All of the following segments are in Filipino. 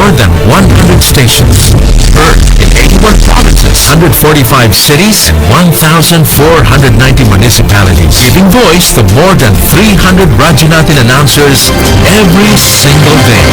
more than 100 stations. Heard in 81 provinces, 145 cities, and 1,490 municipalities. Giving voice to more than 300 Radyo Natin announcers every single day.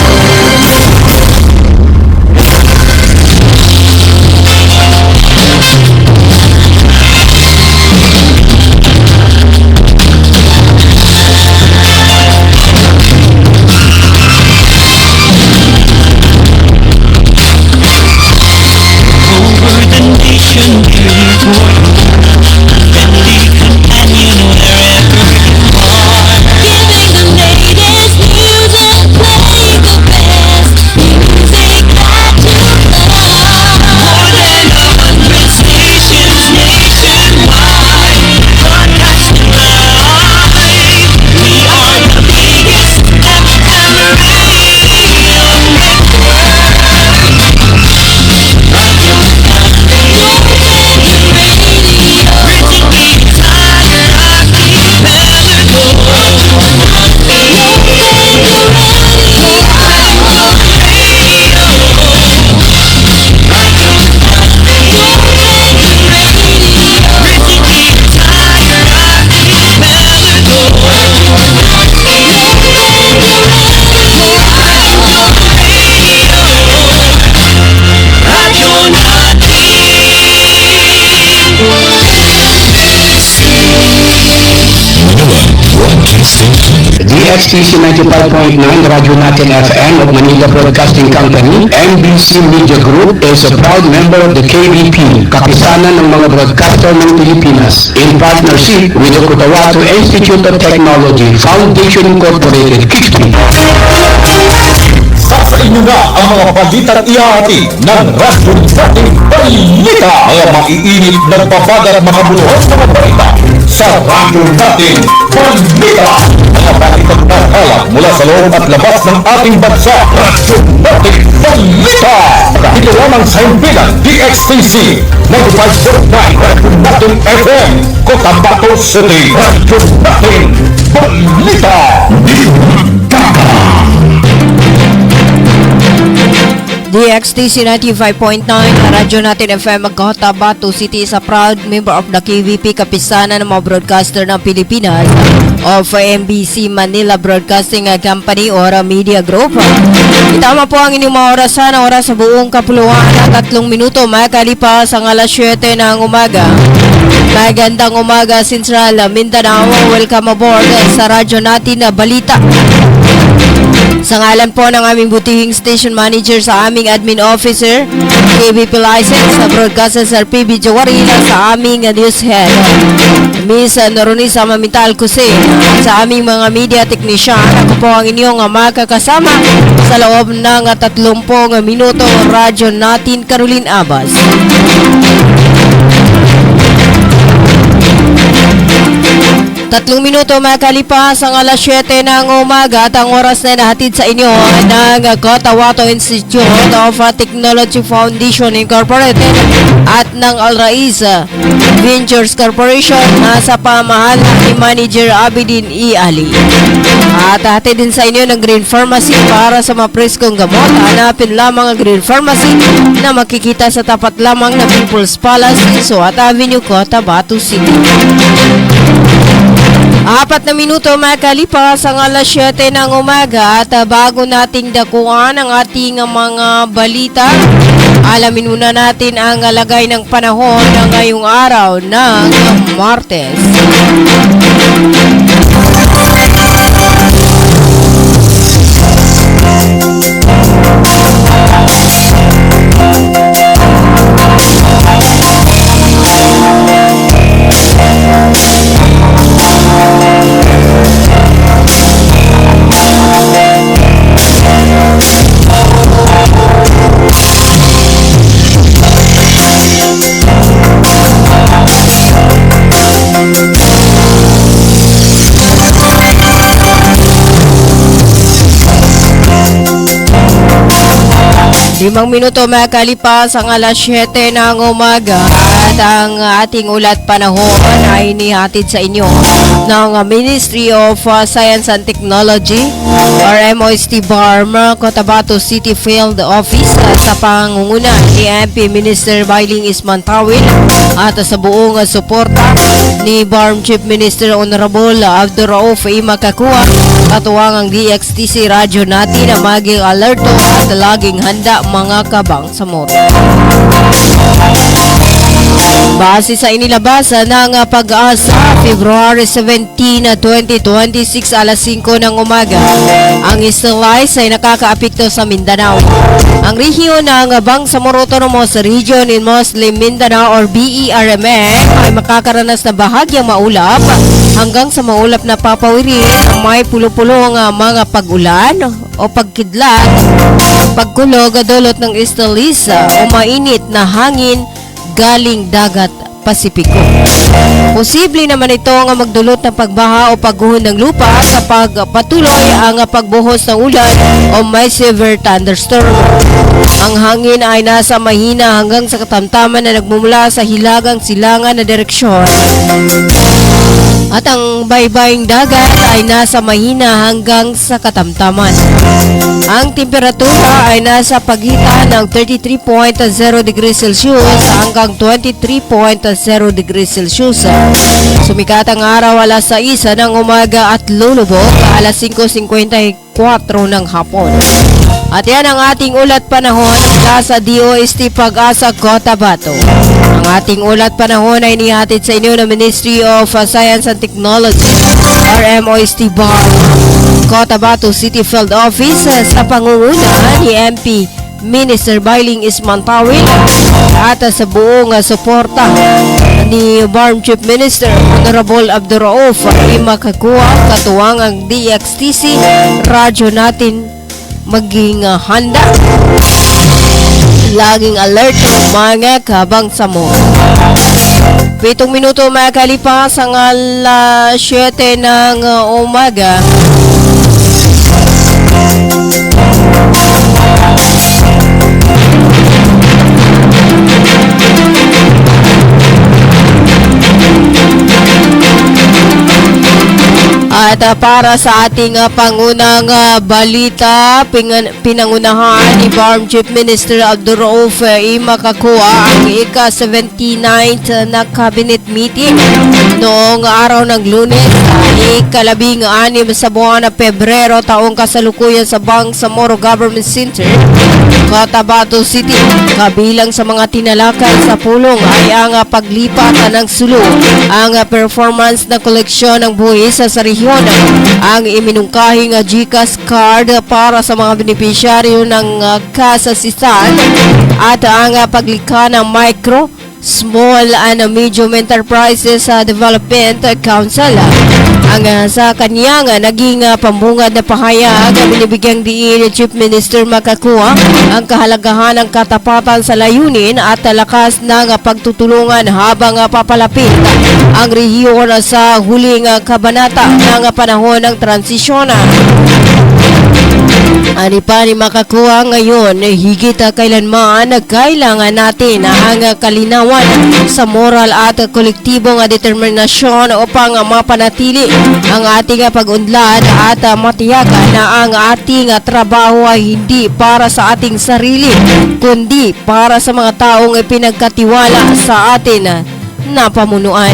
DXTC 95.9 Radyo Natin FM of Manila Broadcasting Company, MBC Media Group is a proud member of the KBP, Kapisanan ng mga Broadcaster ng Pilipinas, in partnership with the Cotabato Institute of Technology, Foundation Incorporated, KICTI. Sa inyo na ang mga balitang ihahati ng Radyo Natin Balita, ang maiinit ng pabagat mga buluhan mga balita sa Radyo Natin Balita, mga balitang nakakalap mula sa loob at labas ng ating bansa. Radyo Natin Balita, ito lamang sa himpilan DXTC 95.9 Radyo Natin FM, Cotabato City. Radyo Natin Balita, DXTC 95.9 Radyo Natin FM Cotabato City is a proud member of the KBP, Kapisanan ng mga Broadcaster ng Pilipinas of MBC Manila Broadcasting Company or Media Group. Itama po ang inyong mga oras sa buong kapuluan at 3 minuto makalipas ang alas 7 ng umaga. Magandang umaga Central Mindanao, welcome aboard sa Radyo Natin na Balita. Sa ngalan po ng aming butihing station manager, sa aming admin officer, KBP license, sa broadcaster Sir PB Jawarila, sa aming news head, Miss Noronisa Mamital Kusin, sa aming mga media technician, ako po ang inyong makakasama sa loob ng 30 minuto, Radyo Natin Caroline Abas. Tatlong minuto makalipas ang alas 7 ng umaga at ang oras na nahatid sa inyo ng Cotabato Institute of Technology Foundation Incorporated at ng Al Rais Ventures Corporation sa pamahalaan ni Manager Abidin E. Ali. At hatid din sa inyo ng Green Pharmacy para sa mapreskong gamot. Hanapin lamang ang Green Pharmacy na makikita sa tapat lamang ng People's Palace, Suat Avenue, Cotabato City. 4 na minuto makalipas ang alas 7 ng umaga at bago nating dakuan ang ating mga balita, alamin muna natin ang lagay ng panahon ng ngayong araw ng Martes. Limang minuto makalipas ang alas 7 ng umaga at ang ating ulat panahon ay inihatid sa inyo ng Ministry of Science and Technology or MOST BARM Cotabato City Field Office sa pangunguna ni MP Minister Bailing Ismantawil at sa buong suporta ni BARM Chief Minister Honorable Abdurrauf Imakakua, katuwang ang DXTC radyo natin na maging alerto at laging handa mga kabangsamoro. Base sa inilabas ng Pag-asa, February 17, 2026, alas 5 ng umaga, ang Islice ay nakakaapekto sa Mindanao. Ang rehiyon ng Bangsamoro Autonomous Region in Muslim Mindanao or BERMM ay makakaranas na bahagyang maulap hanggang sa maulap na papawirin, may pulo-pulong mga pag-ulan o pagkidlat, pagkulog dulot ng Istalisa o mainit na hangin galing dagat Pasipiko. Posible naman ito nga magdulot ng pagbaha o pagguho ng lupa kapag patuloy ang pagbuhos ng ulan o may severe thunderstorm. Ang hangin ay nasa mahina hanggang sa katamtaman na nagmumula sa hilagang silangan na direksyon. At ang baybaying dagat ay nasa mahina hanggang sa katamtaman. Ang temperatura ay nasa pagitan ng 33.0 degrees Celsius hanggang 23.0 degrees Celsius. Sumikat ang araw alas 6 ng umaga at lulubog alas 5:54 ng hapon. At yan ang ating ulat panahon mula sa DOST Pag-asa Cotabato. Ang ating ulat panahon ay nihatid sa inyo ng Ministry of Science and Technology or MOST BARM Cotabato City Field Office sa pangunguna ni MP Minister Bailing Ismantawil at sa buong suporta ni BARM Chief Minister Honorable Abdurrauf Imakakua, katuwang ang DXTC radyo natin maging handa, laging alert mga kabangsamoro. 7 minuto makalipas ang alas 7 ng umaga. At para sa ating pangunang balita, pinangunahan ni BARM Chief Minister Abdurrauf Imakakua ang ika-79th na cabinet meeting noong araw ng Lunes, ika-16 sa buwan ng Pebrero taong kasalukuyan sa Bangsamoro Government Center, Cotabato City. Kabilang sa mga tinalakay sa pulong ay ang paglipat ng sulong, ang performance na koleksyon ng buwis sa rehiyon, ang iminungkahing GCash card para sa mga benepisyaryo ng cash assistance at ang paglikha ng micro, small and medium enterprises development council. Ang sa kanyang naging pambungad na pahayag, binibigyang diin ni Chief Minister Makakua ang kahalagahan ng katapatan sa layunin at lakas ng pagtutulungan habang papalapit ang rehiyon sa huling kabanata ng panahon ng transisyon. Ani pa ni Makakua ngayon, higit kailanman kailangan natin ang kalinawan sa moral at kolektibong determinasyon upang mapanatili ang ating pag-unlad at matiyagan na ang ating trabaho ay hindi para sa ating sarili, kundi para sa mga taong pinagkatiwala sa atin na pamunuan.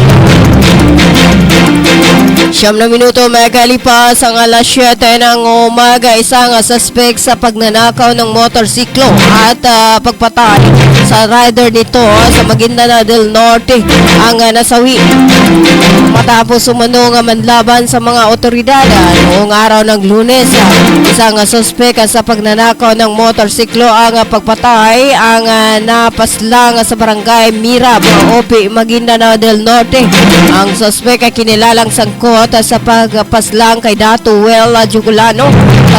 9 minuto makalipas ang alas 7 ng umaga, isang suspect sa pagnanakaw ng motorsiklo at pagpatay sa rider nito sa Maguindanao del Norte ang nasawi matapos umanong manlaban sa mga otoridad noong araw ng Lunes. Isang suspect sa pagnanakaw ng motorsiklo ang pagpatay ang napaslang sa barangay Mirab, Opi, Maguindanao del Norte. Ang suspect ay kinilalang sangkot sa pagpaslang kay Dato Well Jugulano,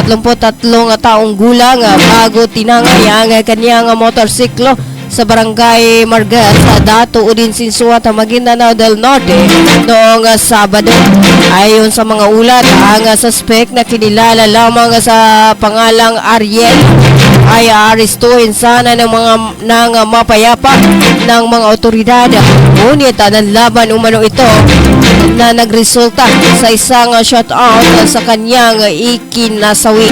33 taong gulang, bago tinangay ang kanyang motorsiklo sa barangay Margas sa Dato Udin Sinsuat, Maguindanao del Norte noong Sabado. Ayon sa mga ulat, ang suspect na kinilala lamang sa pangalang Ariel ay aarestuhin sana ng mapayapa ng mga otoridad. Ngunit nanlaban umano ito na nagresulta sa isang shootout sa kanyang ikinasawi.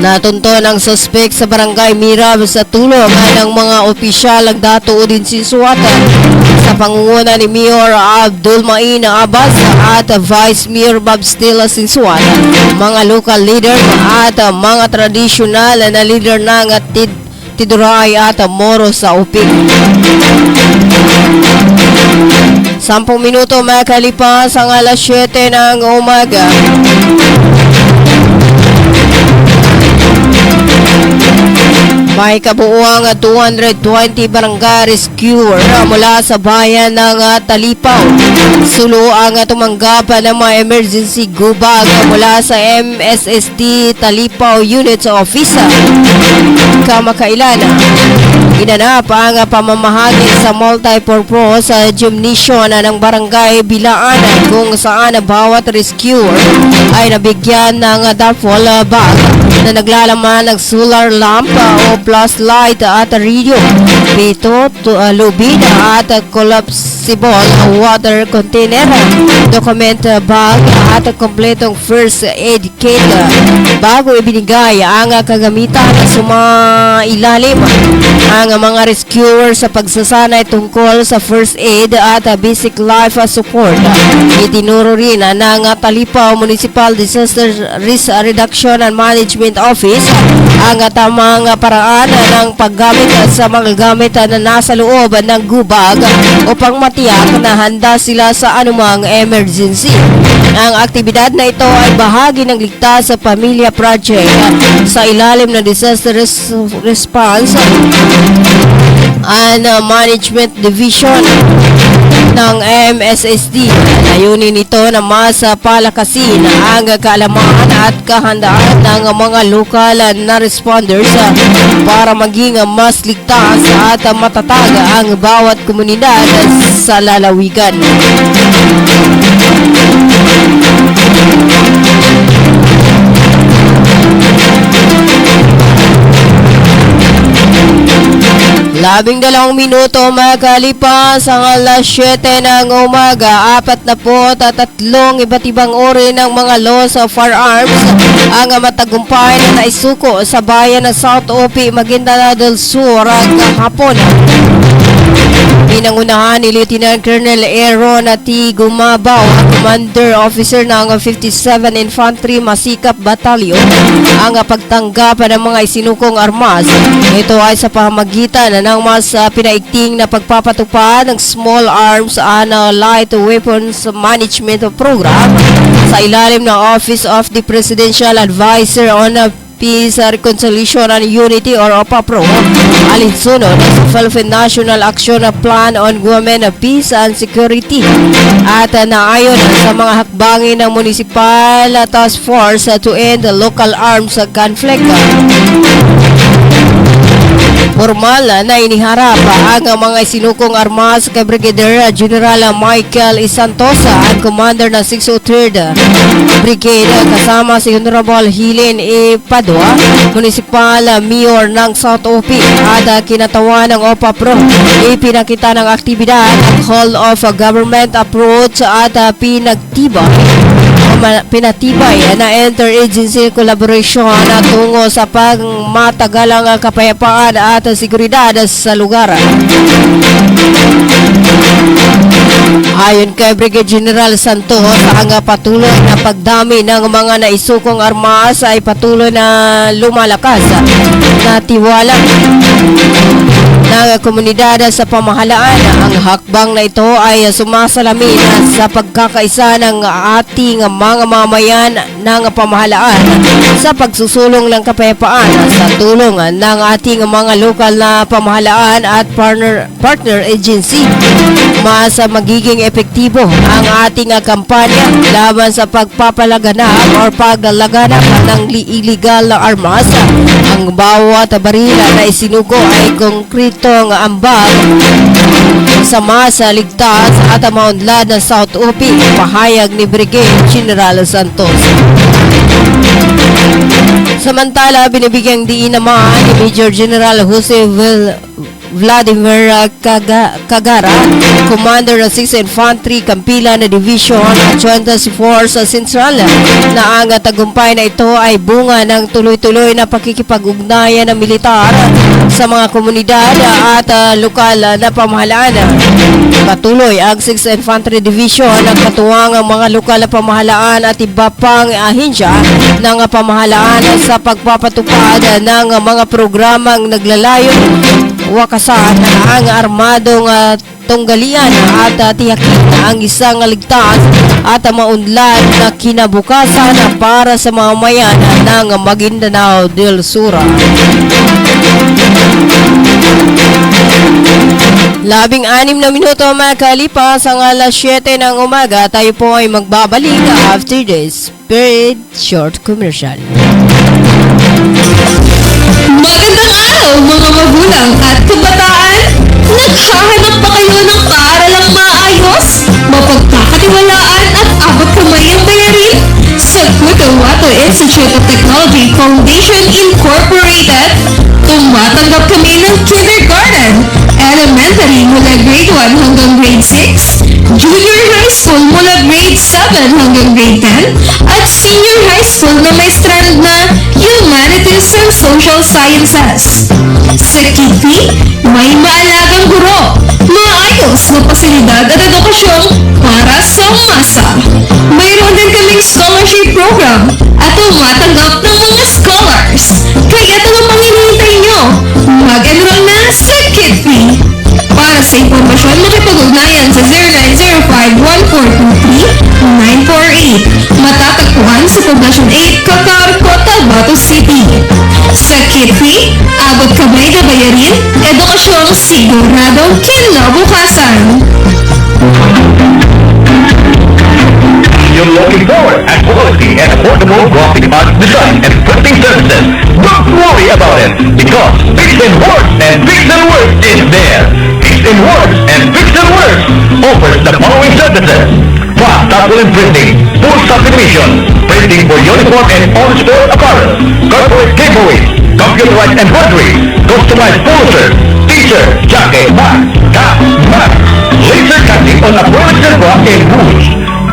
Natunton ang suspect sa barangay Mirab sa tulong ng mga opisyal ang datuo din si Suwata sa pangunguna ni Mayor Abdul Main Abbas at Vice Mayor Bob Stila Sinsuan, mga local leader at mga tradisyonal na leader ng Tiduray at Moro sa Upig. 10 minuto makalipas ang alas 7 ng umaga. May kabuuang 220 barangay rescuer mula sa bayan ng Talipaw. Sulo ang tumanggap ng mga emergency gubag mula sa MSSD Talipaw Units Office. Kamakailan, ginanap ang pamamahagi sa multipurpose gymnasium ng barangay Bilaan kung saan bawat rescuer ay nabigyan ng duffel bag na naglalaman ng solar lamp o flashlight at radio, pito, lubida at collapsible water container, document bag at kompletong first aid kit bago ibinigay ang kagamitan na sumailalim ang mga rescuer sa pagsasanay tungkol sa first aid at basic life support. Itinuro rin ng Talipaw Municipal Disaster Risk Reduction and Management Office ang tamang paraan ng paggamit sa mga gamit na nasa loob ng gubag upang matiyak na handa sila sa anumang emergency. Ang aktibidad na ito ay bahagi ng Ligtas sa Pamilya Project sa ilalim ng Disaster Response and Management Division ng MSSD. Layunin nito na mas palakasin ang kaalaman at kahandaan ng mga lokal na responders para maging mas ligtas at matatag ang bawat komunidad sa lalawigan. Labing 2 minuto makalipas ang alas 7 ng umaga. 43 iba't ibang uri ng mga loss of firearms ang matagumpay na naisuko sa bayan ng South Opi, Maguindanao del Sur kahapon. Pinangunahan ni Lieutenant Colonel Aaron T. Gumabaw, Commander Officer ng 57 Infantry Masikap Battalion, ang pagtanggap ng mga isinukong armas. Ito ay sa pamamagitan ng mas pinaigting na pagpapatupad ng Small Arms and Light Weapons Management Program sa ilalim ng Office of the Presidential Advisor on Peace, Reconciliation and Unity or OPAPRO, alinsunod sa Philippine National Action Plan on Women, Peace and Security at naayon sa mga hakbangin ng Municipal Task Force to end local arms conflict. Formal na iniharap ang mga isinukong armas kay Brigadier General Michael Isantosa, ang commander ng 603rd Brigade, kasama si Honorable Hilin E. Padua, Municipal Mayor ng South Opi, at kinatawan ng OPAPRO. Ipinakita ng aktibidad ang Whole of Government Approach at pinatibay na interagency collaboration na tungo sa pagmatagalang kapayapaan at seguridad sa lugar. Ayon kay Brigadier General Santos, ang patuloy na pagdami ng mga naisukong armas ay patuloy na lumalakas na tiwala ng komunidad sa pamahalaan. Ang hakbang na ito ay sumasalamin sa pagkakaisa ng ating mga mamayan ng pamahalaan sa pagsusulong ng kapayapaan sa tulong ng ating mga lokal na pamahalaan at partner agency. Mas magiging epektibo ang ating kampanya laban sa pagpapalaganap o paglalaganap ng illegal na armas. Ang bawat barila na isinuko ay konkretong ambag sa mas ligtas at maunlad ng South Opi, pahayag ni Brigadier General Santos. Samantala, binibigyang diin naman ni Major General Jose Vladimir Kagara, Commander ng 6th Infantry Kampila na Division at 24 sa Central, na ang tagumpay na ito ay bunga ng tuloy-tuloy na pakikipag-ugnayan ng militar sa mga komunidad at lokal na pamahalaan. Patuloy ang 6th Infantry Division ang katuwang ang mga lokal na pamahalaan at iba pang ahensya ng pamahalaan sa pagpapatupad ng mga programang naglalayong wakasan ang armadong tunggalian at tiyakin ang isang ligtas at maunlad na kinabukasan para sa mamamayan ng Maguindanao del Sur. 16 na minuto makalipas ang alas 7 ng umaga, tayo po ay magbabalik after this period short commercial. Magandang araw mga magulang at kabataan! Naghahanap ba kayo ng paaralang maayos, mapagkakatiwalaan at abot kamay ang bayarin? Sa Cotahuato Institute of Technology Foundation Incorporated, tumatanggap kami ng kindergarten, elementary mula grade 1 hanggang grade 6, junior high school mula grade 7 hanggang grade 10, at senior high school na may strand na Humanities and Social Sciences. Sa Kitty, may maalagang guro, maayos na pasilidad at edukasyong para sa masa. Mayroon din kaming scholarship program at tumatanggap ng mga scholars. Kaya ito ang panginihintay nyo. Mag-enroll na sa Kitty. Para sa impormasyon, makipag-ugnayan sa 0905-1423-948. Matatagpuan sa Poblacion 8, Cacarco, Tabato City. Sa Kitty, abot kamay na bayarin, edukasyong siguradong kinabukasan. You're looking forward at quality and affordable graphic art design and printing services. Don't worry about it, because Fix and Works and Fix and Works is there. Fix and Works and Fix and Works offers the following services: fast document printing, full sublimation, printing for uniform and on-sport apparel, corporate giveaways, computerized embroidery, customized posters, t-shirts, jacket, bags, caps, masks, laser cutting on acrylic silver and wood.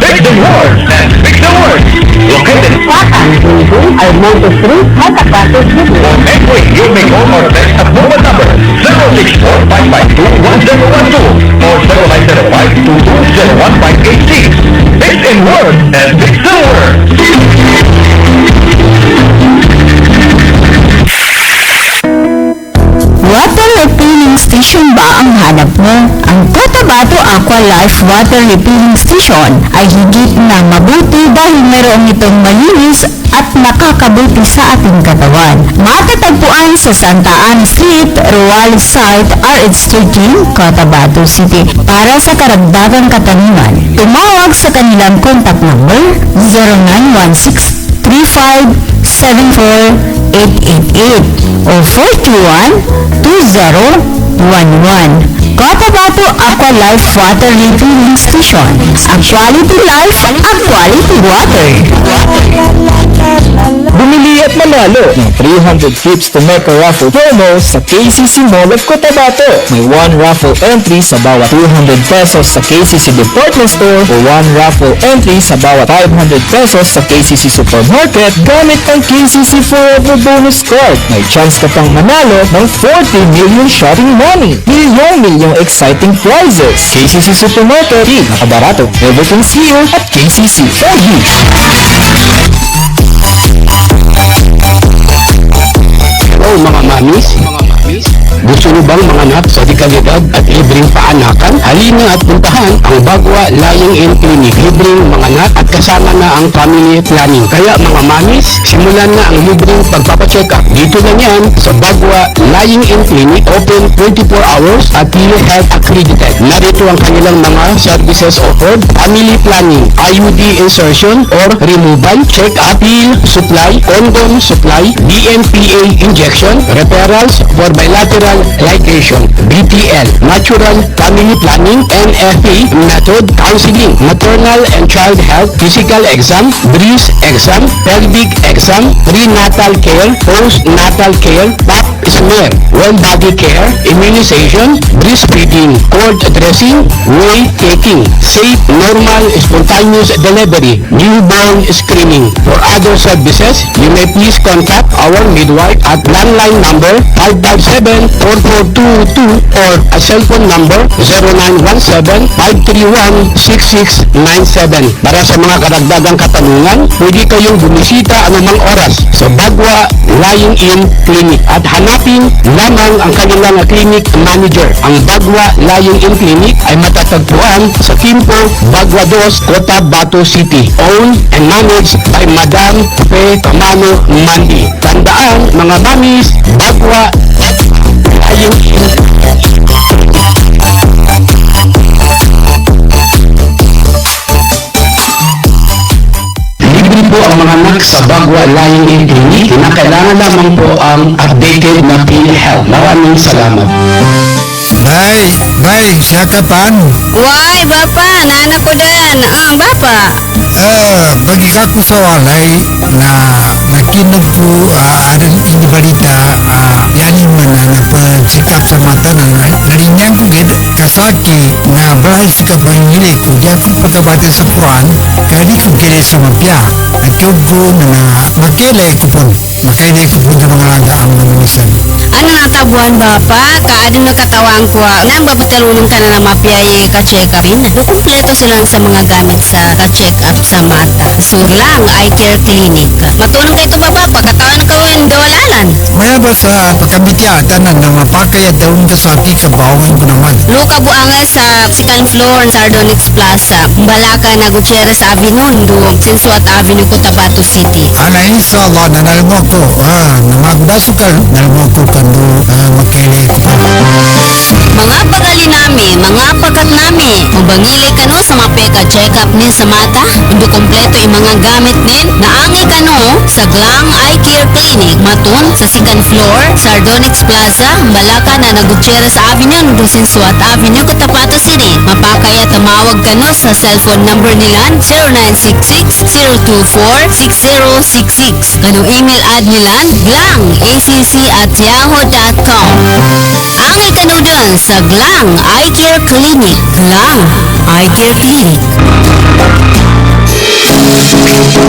Fix and Works and Fix and Works, located Almonte Street, Matapato City. on Medway. You may call or text at mobile number 064-552-1012 or 0905-220-1586. Fix and Works and Fix and Works. Water refilling station ba ang hanap mo? Ang Cotabato Aqua Life Water Refilling Station ay higit na mabuti dahil mayroong itong malinis at nakakabuti sa ating katawan. Matatagpuan sa Santa Ana Street, Ruales Site, RH13, Cotabato City. Para sa karagdagang katanungan, tumawag sa kanilang contact number 0916-3574-888 o 421-2011. Cotabato Aqua Life Water Refilling Station. Ang quality life, ang quality water. Bumili at manalo ng 300 trips to Mecca Raffle promo sa KCC Mall of Cotabato. May 1 raffle entry sa bawat 200 pesos sa KCC Department Store o 1 raffle entry sa bawat 500 pesos sa KCC Supermarket gamit ang KCC Forever Bonus Card. May chance ka pang manalo ng 40 million shopping money. Milyong exciting prizes. KCC Supermarket, nakabarato. Everything's here at KCC for you. Hello mga mamis. Gusto nyo bang manganak sa dekalidad at libreng paanakan? Halina at puntahan ang Bagwa Lying-in Clinic. Libreng manganak at kasama na ang family planning. Kaya mga mamis, simulan na ang libreng pagpapacheck up. Dito na yan sa Bagwa Lying-in Clinic. Open 24 hours at PhilHealth accredited. Narito ang kanilang mga services offered: family planning, IUD insertion or removal, check-up, pill supply, condom supply, DMPA injection, referrals for bilateral ligation, BTL, natural family planning, NFP method, counseling, maternal and child health, physical exam, breast exam, pelvic exam, prenatal care, postnatal care, pap smear, well body care, immunization, breastfeeding, cord dressing, weight taking, safe, normal, spontaneous delivery, newborn screening. For other services, you may please contact our midwife at landline number 557-4422 or a cell phone number 0917-531-6697. Para sa mga karagdagang katanungan, pwede kayong bumisita anumang oras sa Bagwa Lying-in Clinic at hanapin lamang ang kanilang clinic manager. Ang Bagwa Lying-in Clinic ay matatagpuan sa Kimpo, Bagwa 2, Cotabato City. Owned and managed by Madam Pe Camano Mandi. Tandaan mga mamis, Bagwa Lying-in libre po ang mga anak sa Bagwa Lying-in Clinic. Kinakailangan lamang po ang updated na PhilHealth. Maraming salamat. Bay, siya ka pan. Why, Bapa? Nana ko din. Bapa. Bagi ka ko sa walay na nakinig ko adan ini balita yani mana napa-check up sa mata na narinyang ko gid kasaki na bahal si kapangili ko diyan ko pagkabati sa Quran kadi ko kili sa mapya at ko na makilay ko po makailay ko po ng mga agaang manisan. Ano nakabuan, Bapa? Kaadin nakakawang ko. Nang bapatalulong ka na ng mapiyay ka-check up. Kumpleto sila sa mga gamit sa ka-check up sa mata. Sur lang, eye care clinic. Matulong kayo ito, Bapa. Pagkakaon ka yung gawalalan. Maya ba sa pagkabitiatan na mapakaya daw ka sa aki kabawangan ko naman. Luka buanga sa second floor Sardonyx Plaza. Balaka na Gutierrez Avenue, Sinsuat Avenue, Cotabato City. Ana inshallah nanalmo ko namagdasukal nalmo ko kando makailay ko. Mga pagali nami, mga pagat nami. Mabangili ka no sa mapeka check-up ni sa mata. Undo kompleto yung mga gamit nin. Naangi ka no sa Glang Eye Care Clinic. Matun sa second floor, Sardonyx Plaza, Balaka na Gutierrez Avenue, Sinsuat Avenue, Cotabato City. Mapakaya tamawag ka no sa cellphone number nilan 0966-024-6066. Kano email ad nilan glangacc@yahoo.com. Angay ka no dun sa Glang Eye Care Clinic. Glang Eye Care Clinic.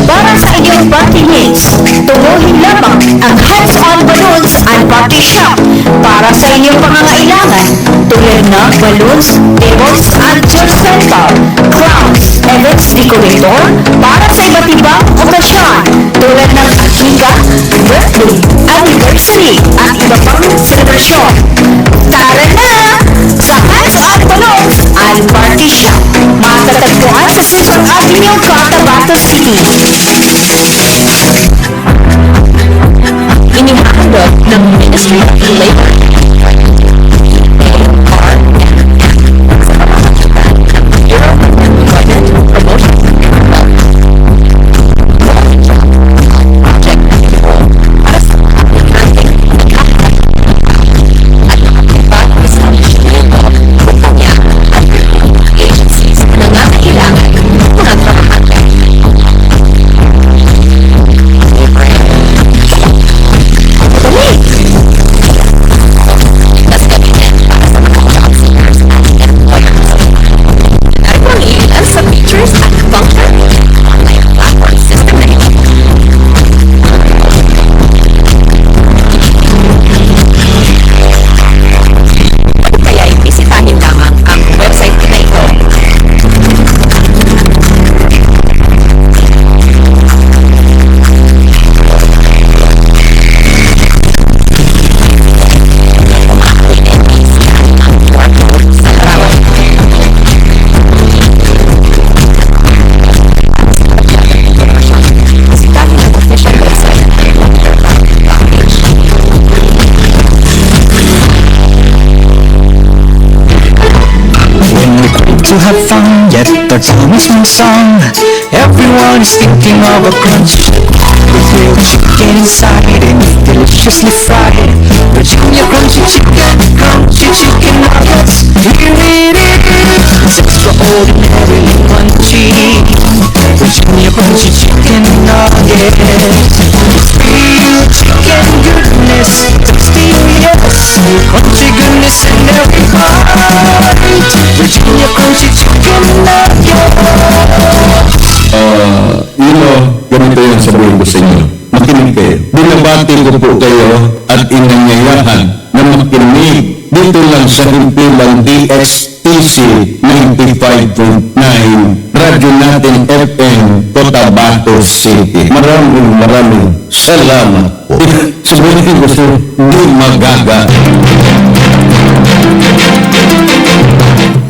Para sa inyong party needs, tubuhin lamang ang hands-on balloons and party shop para sa inyong pangangailangan tulad ng balloons, tables, and chairs rental, crowns, events decorator para sa iba't ibang okasyon tulad ng akika, birthday, anniversary, at iba pang selebrasyon. Tara na! Sa hands-on balloons and party shop, matatagpuan sa Central Avenue, Cotabato City. Inihahandog ng Ministry of Labor. To have fun, yet there's always one song. Everyone is thinking of a crunch with real chicken inside and deliciously fried. Virginia crunchy chicken nuggets. Here it is, extraordinarily crunchy. Virginia crunchy chicken nuggets. It's real chicken goodness, tasty mercenary heart. Virginia County chicken nugget. Ganito yung sabihin ko sa inyo. Makinig kayo. Binabati ko po kayo at inanyayahan na makinig dito lang sa himpilang DXTC 95.9 Radyo Natin FM Cotabato City. Maraming salamat po. Sabihin ko sa hindi magaga.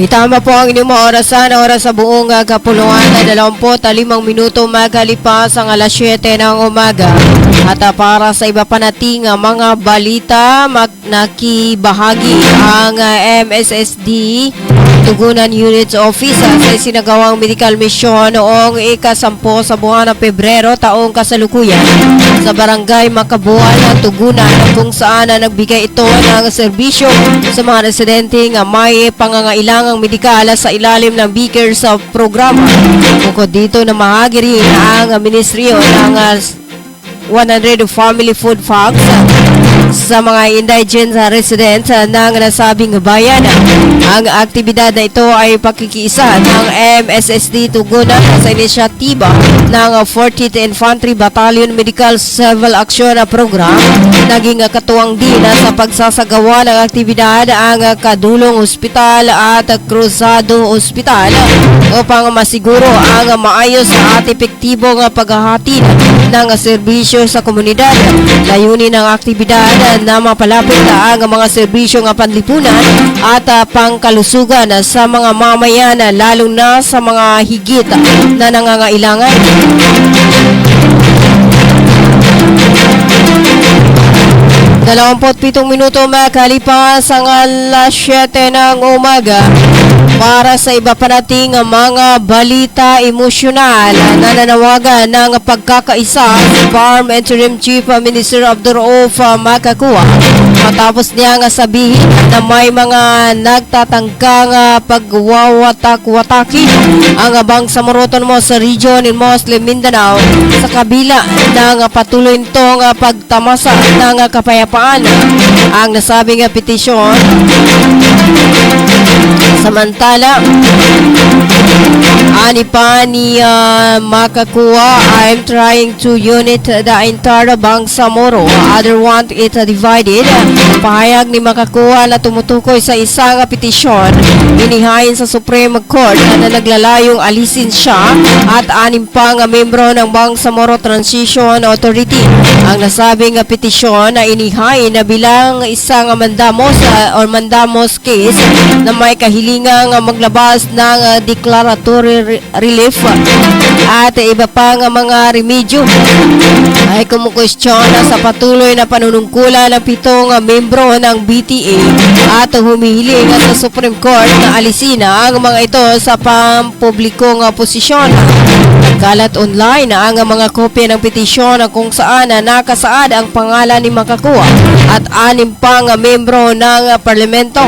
Itama po ang inyong mga oras sa buong kapuluan na 25 minuto magalipas ang alas 7 ng umaga. At para sa iba pa nating mga balita, nakibahagi ang MSSD Tugunan Units Office sa isinagawang medical mission noong ika-10 sa buwan ng Pebrero taong kasalukuyan sa barangay Makabuan, Tugunan, kung saan nagbigay ito ng serbisyo sa mga residenteng may pangangailangang medikal sa ilalim ng Beaker sa programa. Bukod dito na mahagi rin ang Ministryo ng 100 family food packs sa mga indigent residents ng nasabing bayan. Ang aktibidad na ito ay pakikiisa ng MSSD Tugunan sa inisyatiba ng 40th Infantry Battalion Medical Civil Action Program. Naging katuwang din sa pagsasagawa ng aktibidad ang Kadulong Hospital at Cruzado Hospital upang masiguro ang maayos at epektibong paghahatid ng serbisyo sa komunidad. Layunin ng aktibidad na mapalapit ang mga serbisyong panlipunan at pangkalusugan sa mga mamayan, lalo na sa mga higit na nangangailangan. Pitong minuto makalipas ang alas 7 ng umaga. Para sa iba pa nating mga balita emosyonal, nananawagan ng pagkakaisa si Farm Interim Chief Minister Abdurauf Makakua matapos niyang sabihin na may mga nagtatangkang pagwawatak-wataki ang Bangsamoro mo sa region in Muslim Mindanao sa kabila ng patuloy nitong pagtamasa ng kapayapaan. Ang nasabing petisyon samantala, ani pa ni Makakua, I'm trying to unite the entire Bangsamoro. Other want it divided. Pahayag ni Makakua na tumutukoy sa isang petisyon inihain sa Supreme Court na naglalayong alisin siya at 6 pang membro ng Bangsamoro Transition Authority. Ang nasabing petisyon na inihain na bilang isang mandamos case na may kahilingang maglabas ng declaratory relief at iba pang mga remedyo ay kumukwestiyon sa patuloy na panunungkulan ng 7 membro ng BTA at humihiling sa Supreme Court na alisin ang mga ito sa pampublikong posisyon. Kalat online ang mga kopya ng petisyon kung saan nakasaad ang pangalan ni Makakua at 6 pang membro ng parlamento.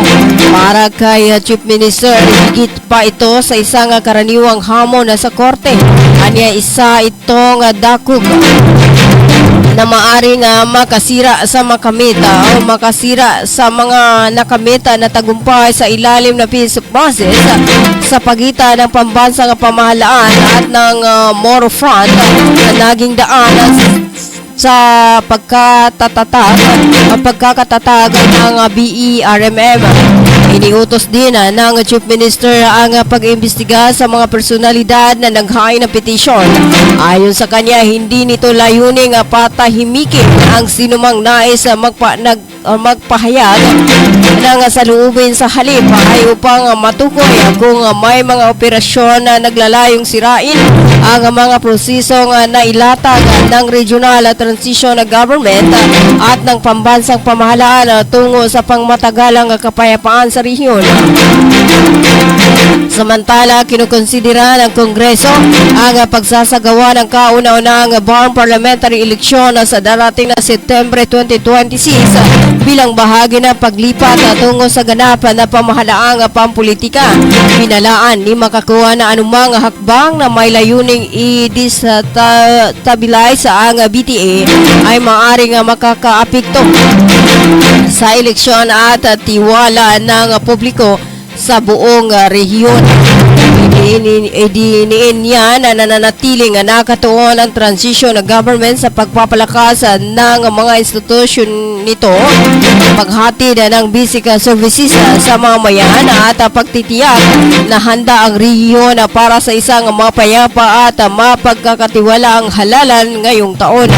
Para kay Chief Minister, higit pa ito sa isang karaniwang hamon sa korte. Anya isa itong dakog na maaring makasira sa makamita o makasira sa mga nakamita na tagumpay sa ilalim na peace process sa pagitan ng pambansang pamahalaan at ng Moro Front na naging daan sa pagkakatatag ng BERMM. Iniutos din ng Chief Minister ang pag-imbestiga sa mga personalidad na naghain ng petisyon. Ayon sa kanya, hindi nito layuning patahimikin ang sinumang nais magpahayag ng saluubin, sa halip ay upang matukoy kung may mga operasyon na naglalayong sirain ang mga prosesong nailatag ng regional transition government at ng pambansang pamahalaan tungo sa pangmatagalang kapayapaan sa rehiyon. Samantala, kinukonsidera ng Kongreso ang pagsasagawa ng kauna-unahang Barn Parliamentary Election sa darating na Setyembre 2026 bilang bahagi ng paglipat tungo sa ganapan na pamahalaang pampolitika. Pinalaan ni makakuha na anumang hakbang na may layuning i-destabilize ang BTA ay maaring makakaapekto sa eleksyon at tiwala ng publiko sa buong rehiyon. Idiniin niya na nananatiling nakatuon ang transition ng government sa pagpapalakas ng mga institusyon nito, paghatid ng basic services sa mamamayan at pagtitiyak na handa ang rehiyon para sa isang mapayapa at mapagkakatiwalaang halalan ngayong taon.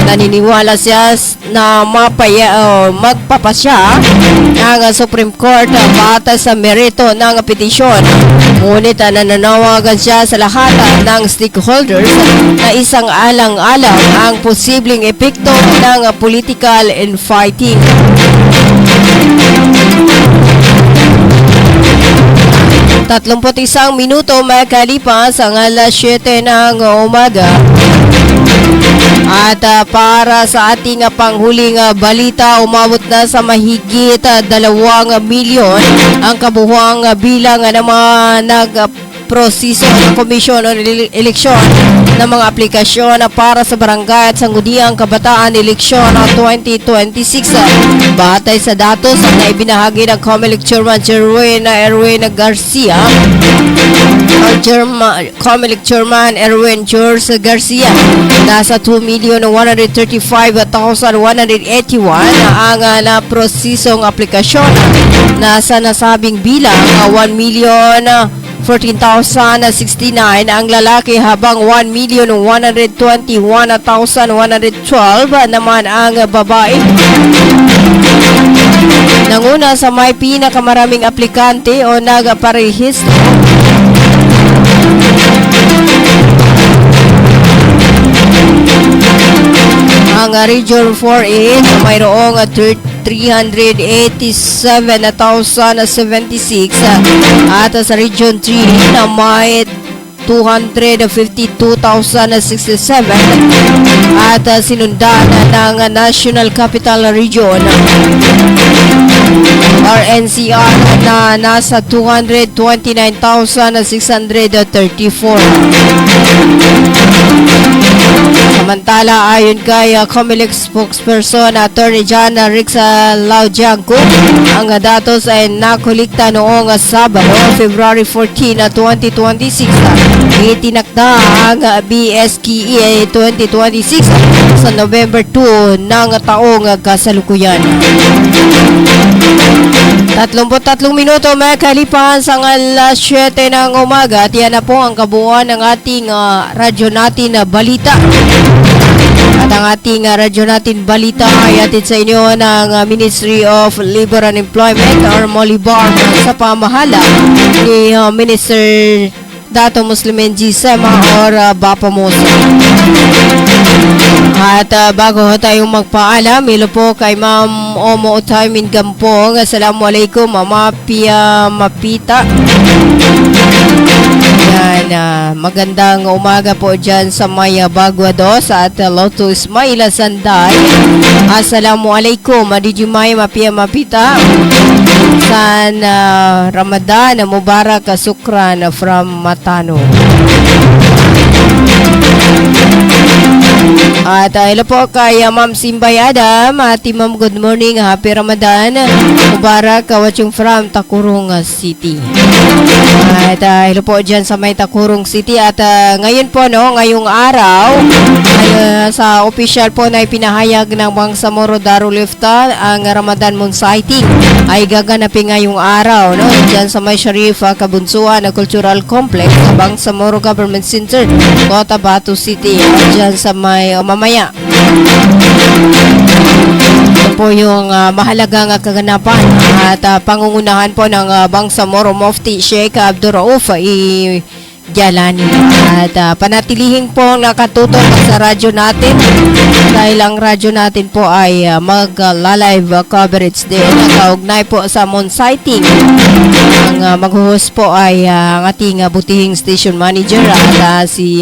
Naniniwala siya na magpapasya ng Supreme Court batay sa merito ng petisyon. Ngunit nananawagan siya sa lahat ng stakeholders na isang alang-alang ang posibleng epekto ng political infighting. Tatlumput isang minuto makalipas ang alas 7 ng umaga. At para sa ating panghuling balita, umabot na sa mahigit 2 milyon ang kabuhuang bilang ng mga nagproseso ng komisyon o eleksyon ng mga aplikasyon para sa barangay at sangguniang kabataan eleksyon 2026. Batay sa datos na ibinahagi ng COMELEC Chairman Erwin Garcia, COMELEC Chairman Erwin George Garcia, nasa 2,135,181 ang naprosesong aplikasyon. Nasa nasabing bilang 1,014,069 ang lalaki habang 1,121,112 naman ang babae. Nanguna sa may pinakamaraming aplikante o nagparehistro ang Region 4A na mayroong 387,076 at sa Region 3 na may 252,067 at sinundan ng National Capital Region RNCR na nasa 229,634. Samantala, ayon kay COMELEC spokesperson Attorney John Rixa Laudianco, ang datos ay nakulikta noong Sabado, February 14, 2026. Itinakda ang BSKE 2026 sa November 2 ng taong kasalukuyan. 33 minuto makalipas ang alas 7 ng umaga at yan na po ang kabuuan ng ating radyo natin na balita. At ang ating radyo natin balita ay atid sa inyo ng Ministry of Labor and Employment or MOLIBAR sa pamahala ni Minister Dato Muslimin G. Sema or Bapamosa. At bago tayong magpaalam, ilo po kay Ma'am Omo Otaymin Gampong. Assalamualaikum, Mama Pia Mapita. Yan, magandang umaga po dyan sa Maya Bagua 2 at Lotto Ismaila Sanday. Assalamualaikum, Adijumay Mapia Mapita. San Ramadan Mubarak Sukran from Matano. At hello po kay Ma'am Simbay Adam. Ati Ma'am, good morning. Happy Ramadan Mubarak, watching from Takurong City. At hello po dyan sa may Takurong City. At ngayon po, ngayong araw ay, sa official po na ipinahayag ng Bangsamoro Darul Iftar, ang Ramadan Moon Sighting ay gaganapin ngayong araw, dyan sa may Sharif Kabunsuan na Cultural Complex sa Bangsamoro Government Center, Cotabato City, dyan sa may mamaya. Ito po yung mahalagang kaganapan at pangungunahan po ng Bangsamoro Mufti Sheikh Abdul Rauf Jalani. At panatilihin po nakatutok sa radyo natin dahil ang radyo natin po ay mag-live coverage din. Kaugnay po sa moon sighting. Ang mag-host po ay ang ating butihing station manager at si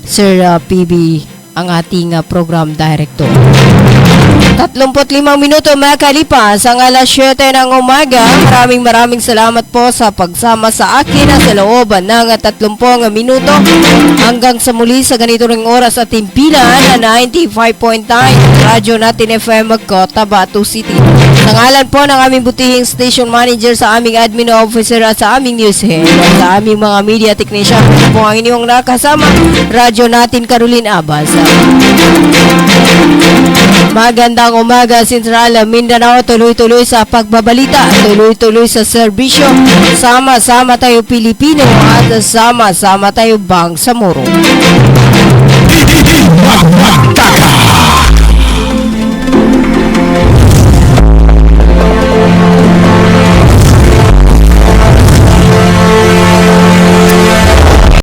Sir PB, ang ating program director. 35 minuto makalipas ang alas 7 ng umaga. Maraming salamat po sa pagsama sa akin sa loob ng 30 minuto. Hanggang sa muli sa ganito ring oras at timpilan na 95.9 Radyo Natin FM Cotabato City. Sa ngalan po ng aming butihing station manager, sa aming admin officer at sa aming news head at sa aming mga media technician, po ang inyong nakasama, Radyo Natin Caroline Abas. Magandang umaga Central Mindanao, tuloy-tuloy sa pagbabalita, tuloy-tuloy sa serbisyo. Sama-sama tayo Pilipino at sama-sama tayo Bangsamoro.